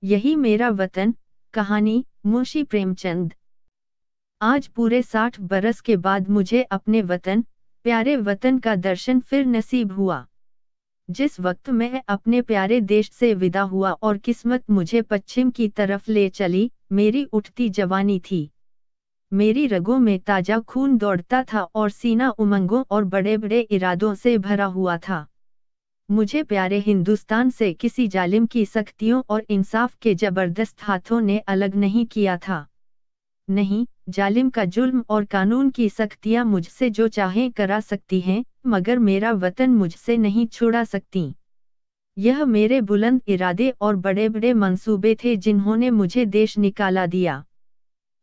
यही मेरा वतन। कहानी मुंशी प्रेमचंद। आज पूरे 60 बरस के बाद मुझे अपने वतन, प्यारे वतन का दर्शन फिर नसीब हुआ। जिस वक्त मैं अपने प्यारे देश से विदा हुआ और किस्मत मुझे पश्चिम की तरफ ले चली, मेरी उठती जवानी थी। मेरी रगों में ताजा खून दौड़ता था और सीना उमंगों और बड़े बड़े इरादों से भरा हुआ था। मुझे प्यारे हिंदुस्तान से किसी जालिम की सख्तियों और इंसाफ के जबरदस्त हाथों ने अलग नहीं किया था। नहीं, जालिम का जुल्म और कानून की सख्तियां मुझसे जो चाहें करा सकती हैं, मगर मेरा वतन मुझसे नहीं छुड़ा सकती। यह मेरे बुलंद इरादे और बड़े बड़े मंसूबे थे जिन्होंने मुझे देश निकाला दिया।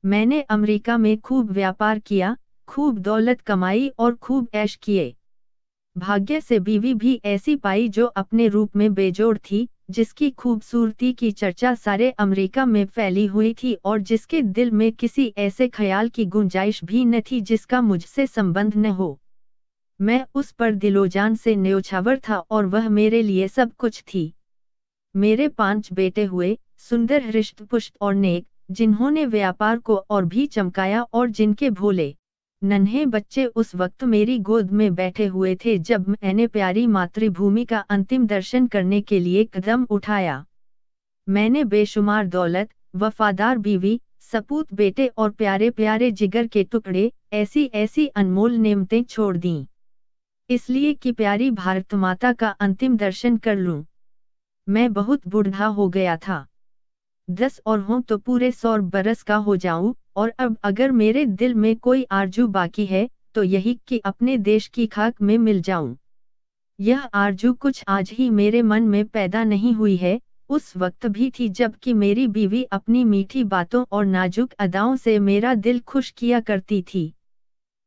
मैंने अमेरिका में खूब व्यापार किया, खूब दौलत कमाई और खूब ऐश किए। भाग्य से बीवी भी ऐसी पाई जो अपने रूप में बेजोड़ थी, जिसकी खूबसूरती की चर्चा सारे अमेरिका में फैली हुई थी और जिसके दिल में किसी ऐसे ख्याल की गुंजाइश भी न थी जिसका मुझसे संबंध न हो। मैं उस पर दिलोजान से न्योछावर था और वह मेरे लिए सब कुछ थी। मेरे 5 बेटे हुए, सुंदर हृष्टपुष्ट और नेक, जिन्होंने व्यापार को और भी चमकाया और जिनके भोले नन्हे बच्चे उस वक्त मेरी गोद में बैठे हुए थे जब मैंने प्यारी मातृभूमि का अंतिम दर्शन करने के लिए कदम उठाया। मैंने बेशुमार दौलत, वफादार बीवी, सपूत बेटे और प्यारे प्यारे जिगर के टुकड़े, ऐसी ऐसी अनमोल नेमतें छोड़ दीं, इसलिए कि प्यारी भारत माता का अंतिम दर्शन कर लूं। मैं बहुत बूढ़ा हो गया था। 10 और हों तो पूरे 100 बरस का हो जाऊं, और अब अगर मेरे दिल में कोई आरजू बाकी है, तो यही कि अपने देश की खाक में मिल जाऊं। यह आरजू कुछ आज ही मेरे मन में पैदा नहीं हुई है, उस वक्त भी थी जबकि मेरी बीवी अपनी मीठी बातों और नाजुक अदाओं से मेरा दिल खुश किया करती थी।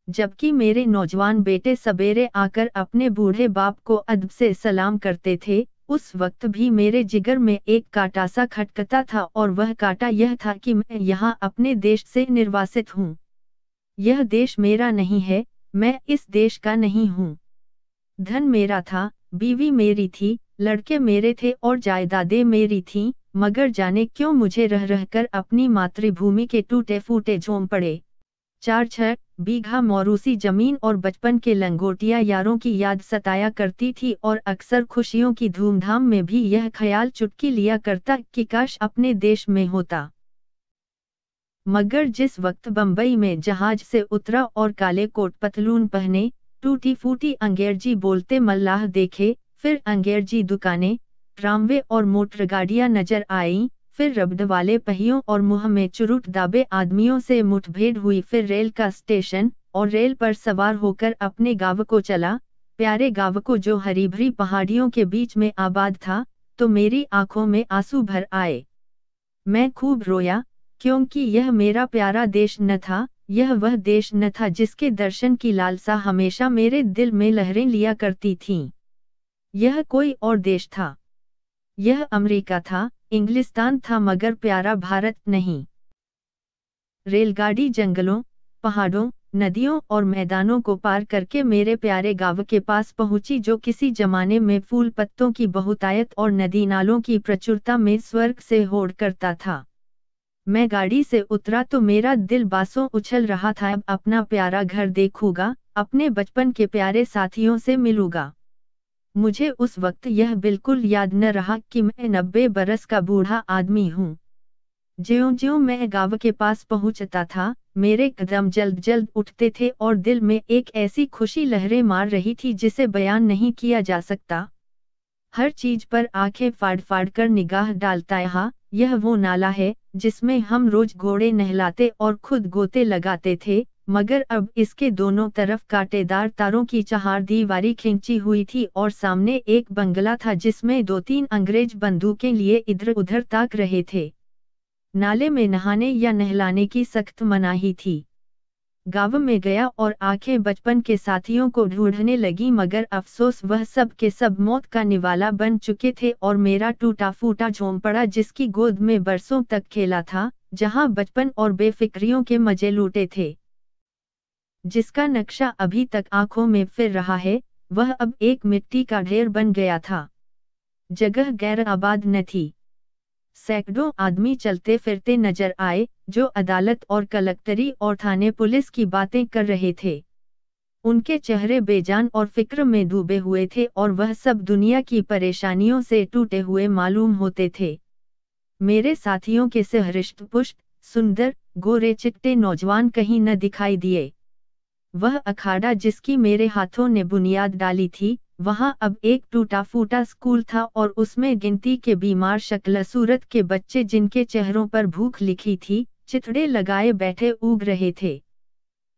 जबकि मेरे नौजवान बेटे सवेरे आकर अपने बूढ़े बाप को अदब से सलाम करते थे, उस वक्त भी मेरे जिगर में एक कांटा सा खटकता था और वह कांटा यह था कि मैं यहाँ अपने देश से निर्वासित हूँ। यह देश मेरा नहीं है, मैं इस देश का नहीं हूँ। धन मेरा था, बीवी मेरी थी, लड़के मेरे थे और जायदादें मेरी थीं, मगर जाने क्यों मुझे रह रहकर अपनी मातृभूमि के टूटे फूटे झोंपड़े, 4-6 बीघा मौरूसी जमीन और बचपन के लंगोटिया यारों की याद सताया करती थी और अक्सर खुशियों की धूमधाम में भी यह ख्याल चुटकी लिया करता कि काश अपने देश में होता। मगर जिस वक्त बंबई में जहाज से उतरा और काले कोट पतलून पहने, टूटी फूटी अंग्रेजी बोलते मल्लाह देखे, फिर अंग्रेजी दुकानें, ट्रामवे और मोटरगाड़ियां नजर आईं, फिर रबड़ वाले पहियों और मुंह में चुरुट दाबे आदमियों से मुठभेड़ हुई, फिर रेल का स्टेशन, और रेल पर सवार होकर अपने गांव को चला, प्यारे गांव को जो हरी भरी पहाड़ियों के बीच में आबाद था, तो मेरी आंखों में आंसू भर आए। मैं खूब रोया, क्योंकि यह मेरा प्यारा देश न था, यह वह देश न था जिसके दर्शन की लालसा हमेशा मेरे दिल में लहरें लिया करती थीं। यह कोई और देश था। यह अमेरिका था, इंग्लिस्तान था, मगर प्यारा भारत नहीं। रेलगाड़ी जंगलों, पहाड़ों, नदियों और मैदानों को पार करके मेरे प्यारे गांव के पास पहुंची, जो किसी जमाने में फूल पत्तों की बहुतायत और नदी नालों की प्रचुरता में स्वर्ग से होड़ करता था। मैं गाड़ी से उतरा तो मेरा दिल बासों उछल रहा था, अब अपना प्यारा घर देखूंगा, अपने बचपन के प्यारे साथियों से मिलूंगा। मुझे उस वक्त यह बिल्कुल याद न रहा कि मैं 90 बरस का बूढ़ा आदमी हूँ। ज्यों-ज्यों मैं गांव के पास पहुंचता था, मेरे कदम जल्द जल्द उठते थे और दिल में एक ऐसी खुशी लहरें मार रही थी जिसे बयान नहीं किया जा सकता। हर चीज पर आंखें फाड़ फाड़ कर निगाह डालता यहाँ, यह वो नाला है जिसमें हम रोज घोड़े नहलाते और खुद गोते लगाते थे, मगर अब इसके दोनों तरफ कांटेदार तारों की चहार दीवारी खींची हुई थी और सामने एक बंगला था जिसमें 2-3 अंग्रेज बंदूकें लिए इधर उधर ताक रहे थे। नाले में नहाने या नहलाने की सख्त मनाही थी। गांव में गया और आंखें बचपन के साथियों को ढूंढने लगी, मगर अफसोस वह सब के सब मौत का निवाला बन चुके थे और मेरा टूटा फूटा झोंपड़ा जिसकी गोद में बरसों तक खेला था, जहां बचपन और बेफिक्रियों के मजे लूटे थे, जिसका नक्शा अभी तक आंखों में फिर रहा है, वह अब एक मिट्टी का ढेर बन गया था। जगह गैर आबाद न थी। सैकड़ों आदमी चलते फिरते नजर आए, जो अदालत और कलेक्टरी और थाने पुलिस की बातें कर रहे थे। उनके चेहरे बेजान और फिक्र में डूबे हुए थे और वह सब दुनिया की परेशानियों से टूटे हुए मालूम होते थे। मेरे साथियों के से हृष्ट-पुष्ट, सुंदर, गोरे चिट्टे नौजवान कहीं न दिखाई दिए। वह अखाड़ा जिसकी मेरे हाथों ने बुनियाद डाली थी, वहां अब एक टूटा फूटा स्कूल था और उसमें गिनती के बीमार शक्ल सूरत के बच्चे जिनके चेहरों पर भूख लिखी थी, चिथड़े लगाए बैठे ऊग रहे थे।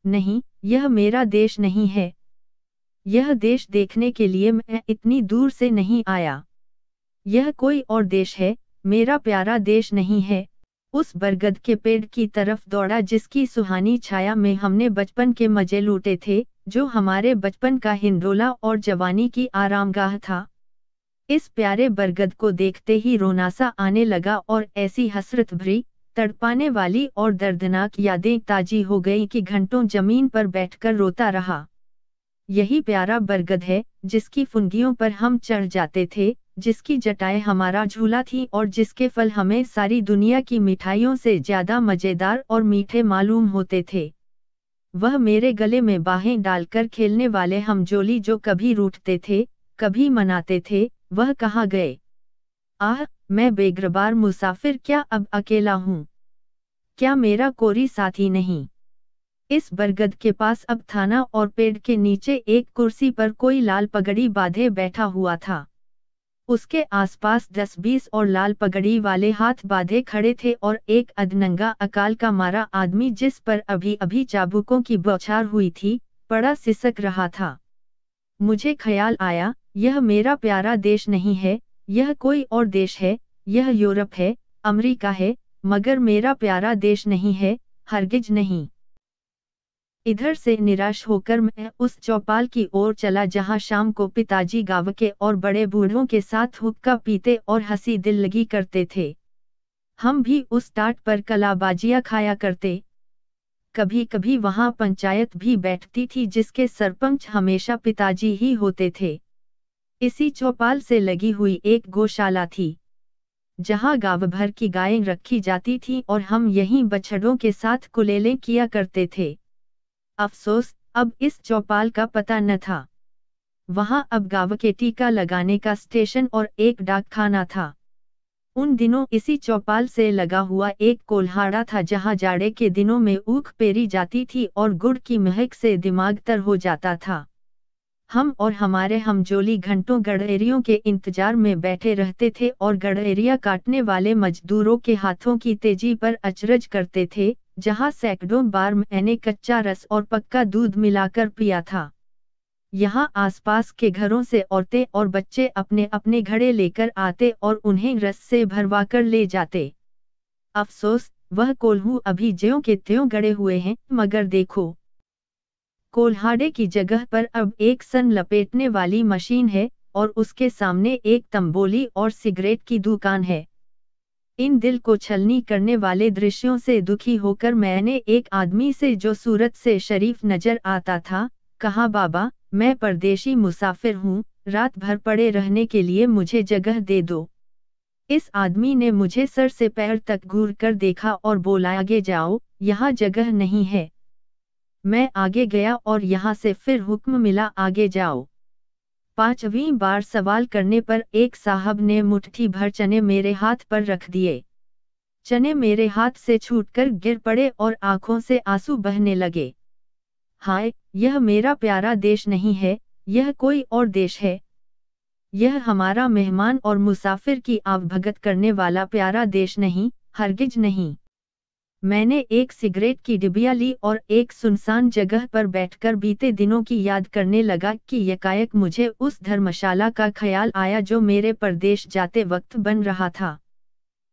नहीं, यह मेरा देश नहीं है। यह देश देखने के लिए मैं इतनी दूर से नहीं आया। यह कोई और देश है, मेरा प्यारा देश नहीं है। उस बरगद के पेड़ की तरफ दौड़ा जिसकी सुहानी छाया में हमने बचपन के मजे लूटे थे, जो हमारे बचपन का हिंडोला और जवानी की आरामगाह था। इस प्यारे बरगद को देखते ही रोना सा आने लगा और ऐसी हसरत भरी, तड़पाने वाली और दर्दनाक यादें ताजी हो गई कि घंटों जमीन पर बैठकर रोता रहा। यही प्यारा बरगद है, जिसकी फुनगियों पर हम चढ़ जाते थे, जिसकी जटाएं हमारा झूला थी और जिसके फल हमें सारी दुनिया की मिठाइयों से ज्यादा मजेदार और मीठे मालूम होते थे। वह मेरे गले में बाहें डालकर खेलने वाले हमजोली जो कभी रूठते थे, कभी मनाते थे, वह कहाँ गए? आह, मैं बेगरबार मुसाफिर क्या अब अकेला हूँ? क्या मेरा कोई साथी नहीं? इस बरगद के पास अब थाना और पेड़ के नीचे एक कुर्सी पर कोई लाल पगड़ी बांधे बैठा हुआ था। उसके आसपास 10-20 और लाल पगड़ी वाले हाथ बांधे खड़े थे और एक अधनंगा अकाल का मारा आदमी जिस पर अभी अभी चाबुकों की बौछार हुई थी, पड़ा सिसक रहा था। मुझे ख्याल आया, यह मेरा प्यारा देश नहीं है, यह कोई और देश है, यह यूरोप है, अमेरिका है, मगर मेरा प्यारा देश नहीं है, हरगिज नहीं। इधर से निराश होकर मैं उस चौपाल की ओर चला जहां शाम को पिताजी गांव के और बड़े बूढ़ों के साथ हुक्का पीते और हंसी दिल लगी करते थे। हम भी उस टाट पर कलाबाजियां खाया करते। कभी कभी वहां पंचायत भी बैठती थी जिसके सरपंच हमेशा पिताजी ही होते थे। इसी चौपाल से लगी हुई एक गौशाला थी, जहां गांव भर की गायें रखी जाती थीं और हम यहीं बछड़ों के साथ कुलेलें किया करते थे। अफसोस, अब इस चौपाल का पता न था। वहां अब गांव के टीका लगाने का स्टेशन और एक डाकखाना था। उन दिनों इसी चौपाल से लगा हुआ एक कोल्हाड़ा था जहां जाड़े के दिनों में ऊख पेरी जाती थी और गुड़ की महक से दिमाग तर हो जाता था। हम और हमारे हमजोली घंटों गड़ेरियों के इंतजार में बैठे रहते थे और गड़ेरिया काटने वाले मजदूरों के हाथों की तेजी पर अचरज करते थे, जहां सैकड़ों बार मैंने कच्चा रस और पक्का दूध मिलाकर पिया था। यहाँ आसपास के घरों से औरतें और बच्चे अपने अपने घड़े लेकर आते और उन्हें रस से भरवाकर ले जाते। अफसोस, वह कोल्हू अभी ज्यों के त्यों गड़े हुए हैं, मगर देखो, कोल्हाड़े की जगह पर अब एक सन लपेटने वाली मशीन है और उसके सामने एक तंबोली और सिगरेट की दुकान है। इन दिल को छलनी करने वाले दृश्यों से दुखी होकर मैंने एक आदमी से जो सूरत से शरीफ नजर आता था, कहा, बाबा, मैं परदेशी मुसाफिर हूँ, रात भर पड़े रहने के लिए मुझे जगह दे दो। इस आदमी ने मुझे सर से पैर तक घूर कर देखा और बोला, आगे जाओ, यहाँ जगह नहीं है। मैं आगे गया और यहाँ से फिर हुक्म मिला, आगे जाओ। 5वीं बार सवाल करने पर एक साहब ने मुट्ठी भर चने मेरे हाथ पर रख दिए। चने मेरे हाथ से छूटकर गिर पड़े और आंखों से आंसू बहने लगे। हाय, यह मेरा प्यारा देश नहीं है, यह कोई और देश है। यह हमारा मेहमान और मुसाफिर की आवभगत करने वाला प्यारा देश नहीं, हरगिज नहीं। मैंने एक सिगरेट की डिबिया ली और एक सुनसान जगह पर बैठकर बीते दिनों की याद करने लगा कि यकायक मुझे उस धर्मशाला का ख्याल आया जो मेरे परदेश जाते वक्त बन रहा था।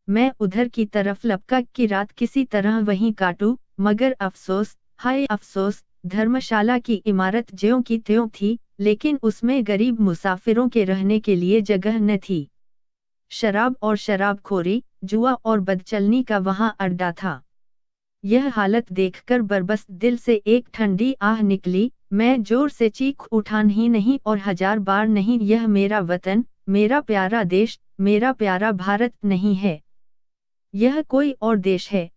मैं उधर की तरफ लपका कि रात किसी तरह वहीं काटूं, मगर अफसोस, हाय अफसोस, धर्मशाला की इमारत ज्यों की त्यों थी, लेकिन उसमें गरीब मुसाफिरों के रहने के लिए जगह न थी। शराब और शराबखोरी, जुआ और बदचलनी का वहां अड्डा था। यह हालत देखकर बरबस दिल से एक ठंडी आह निकली। मैं जोर से चीख उठान ही नहीं और 1000 बार नहीं, यह मेरा वतन, मेरा प्यारा देश, मेरा प्यारा भारत नहीं है। यह कोई और देश है।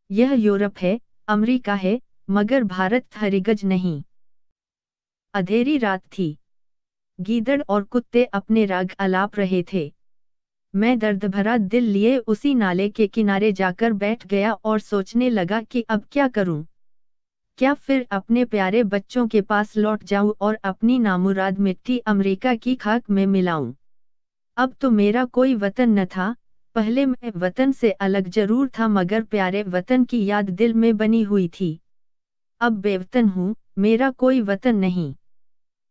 यह यूरोप है, अमेरिका है, मगर भारत हरिगज नहीं। अंधेरी रात थी। गीदड़ और कुत्ते अपने राग अलाप रहे थे। मैं दर्द भरा दिल लिए उसी नाले के किनारे जाकर बैठ गया और सोचने लगा कि अब क्या करूं। क्या फिर अपने प्यारे बच्चों के पास लौट जाऊं और अपनी नामुराद मिट्टी अमेरिका की खाक में मिलाऊं। अब तो मेरा कोई वतन न था। पहले मैं वतन से अलग जरूर था, मगर प्यारे वतन की याद दिल में बनी हुई थी। अब बेवतन हूं, मेरा कोई वतन नहीं।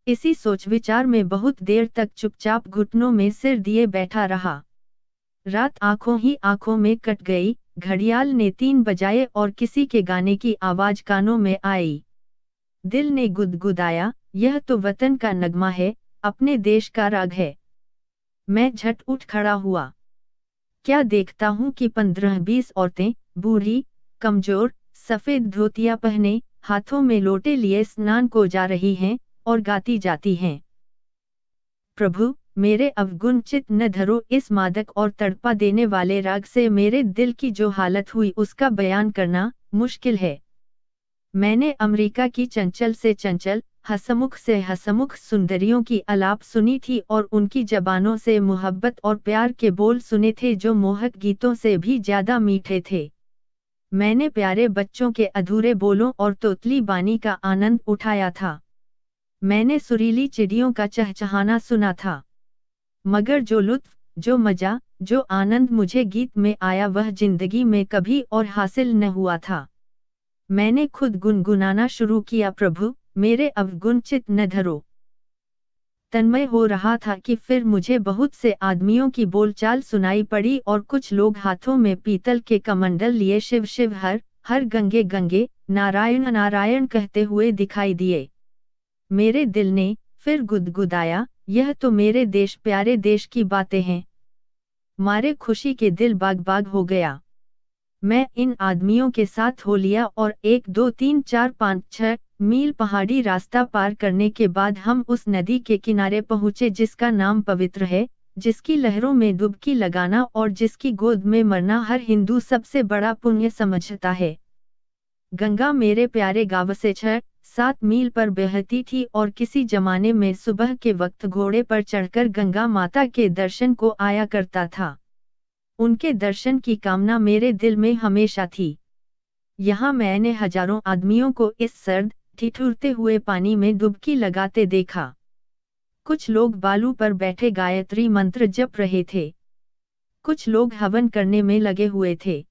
इसी सोच विचार में बहुत देर तक चुपचाप घुटनों में सिर दिए बैठा रहा। रात आंखों ही आंखों में कट गई। घड़ियाल ने 3 बजाए और किसी के गाने की आवाज कानों में आई। दिल ने गुदगुदाया, यह तो वतन का नगमा है, अपने देश का राग है। मैं झट उठ खड़ा हुआ। क्या देखता हूँ कि 15-20 औरतें, बूढ़ी, कमजोर, सफेद धोतियां पहने, हाथों में लोटे लिए स्नान को जा रही हैं और गाती जाती हैं। प्रभु, मेरे अवगुण चित न धरो। इस मादक और तड़पा देने वाले राग से मेरे दिल की जो हालत हुई उसका बयान करना मुश्किल है। मैंने अमेरिका की चंचल से चंचल, हसमुख से हसमुख सुंदरियों की आलाप सुनी थी और उनकी जबानों से मोहब्बत और प्यार के बोल सुने थे जो मोहक गीतों से भी ज्यादा मीठे थे। मैंने प्यारे बच्चों के अधूरे बोलों और तोतली बानी का आनंद उठाया था। मैंने सुरीली चिड़ियों का चहचहाना सुना था। मगर जो लुत्फ, जो मजा, जो आनंद मुझे गीत में आया वह जिंदगी में कभी और हासिल न हुआ था। मैंने खुद गुनगुनाना शुरू किया, प्रभु, मेरे अवगुण चित न धरो। तन्मय हो रहा था कि फिर मुझे बहुत से आदमियों की बोलचाल सुनाई पड़ी और कुछ लोग हाथों में पीतल के कमंडल लिए शिव शिव हर हर गंगे गंगे, नारायण नारायण कहते हुए दिखाई दिए। मेरे दिल ने फिर गुदगुदाया, यह तो मेरे देश प्यारे देश की बातें हैं। मारे खुशी के दिल बाग बाग हो गया। मैं इन आदमियों के साथ हो लिया और 1 2 3 4 5 6 मील पहाड़ी रास्ता पार करने के बाद हम उस नदी के किनारे पहुँचे जिसका नाम पवित्र है, जिसकी लहरों में डुबकी लगाना और जिसकी गोद में मरना हर हिंदू सबसे बड़ा पुण्य समझता है। गंगा मेरे प्यारे गांव से 6-7 मील पर बहती थी और किसी जमाने में सुबह के वक्त घोड़े पर चढ़कर गंगा माता के दर्शन को आया करता था। उनके दर्शन की कामना मेरे दिल में हमेशा थी। यहाँ मैंने हजारों आदमियों को इस सर्द, ठिठुरते हुए पानी में डुबकी लगाते देखा। कुछ लोग बालू पर बैठे गायत्री मंत्र जप रहे थे। कुछ लोग हवन करने में लगे हुए थे।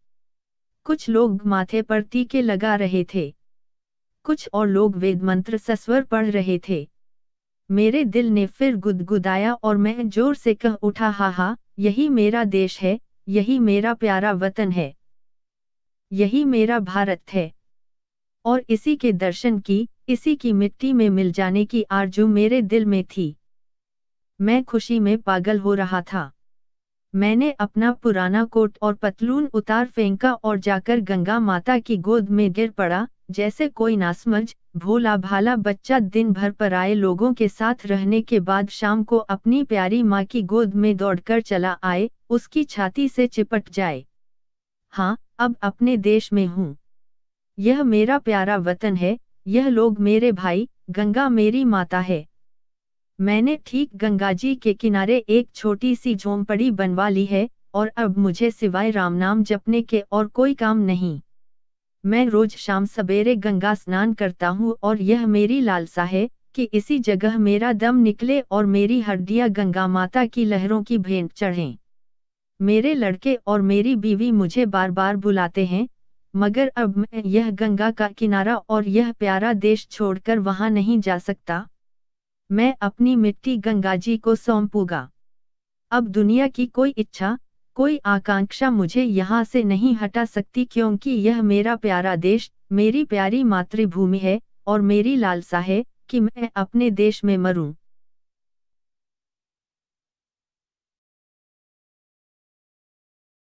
कुछ लोग माथे पर टीके लगा रहे थे। कुछ और लोग वेद मंत्र सस्वर पढ़ रहे थे। मेरे दिल ने फिर गुदगुदाया और मैं जोर से कह उठा, हा हा, यही मेरा देश है, यही मेरा प्यारा वतन है, यही मेरा भारत है। और इसी के दर्शन की, इसी की मिट्टी में मिल जाने की आरज़ू मेरे दिल में थी। मैं खुशी में पागल हो रहा था। मैंने अपना पुराना कोट और पतलून उतार फेंका और जाकर गंगा माता की गोद में गिर पड़ा, जैसे कोई नासमझ, भोला भाला बच्चा दिन भर पराए लोगों के साथ रहने के बाद शाम को अपनी प्यारी माँ की गोद में दौड़कर चला आए, उसकी छाती से चिपट जाए। हाँ, अब अपने देश में हूँ। यह मेरा प्यारा वतन है, यह लोग मेरे भाई, गंगा मेरी माता है। मैंने ठीक गंगाजी के किनारे एक छोटी सी झोंपड़ी बनवा ली है और अब मुझे सिवाय राम नाम जपने के और कोई काम नहीं। मैं रोज शाम सवेरे गंगा स्नान करता हूँ और यह मेरी लालसा है कि इसी जगह मेरा दम निकले और मेरी हड्डियाँ गंगा माता की लहरों की भेंट चढ़ें। मेरे लड़के और मेरी बीवी मुझे बार बार बुलाते हैं, मगर अब मैं यह गंगा का किनारा और यह प्यारा देश छोड़कर वहां नहीं जा सकता। मैं अपनी मिट्टी गंगाजी को सौंपूंगा। अब दुनिया की कोई इच्छा, कोई आकांक्षा मुझे यहाँ से नहीं हटा सकती, क्योंकि यह मेरा प्यारा देश, मेरी प्यारी मातृभूमि है और मेरी लालसा है कि मैं अपने देश में मरूं।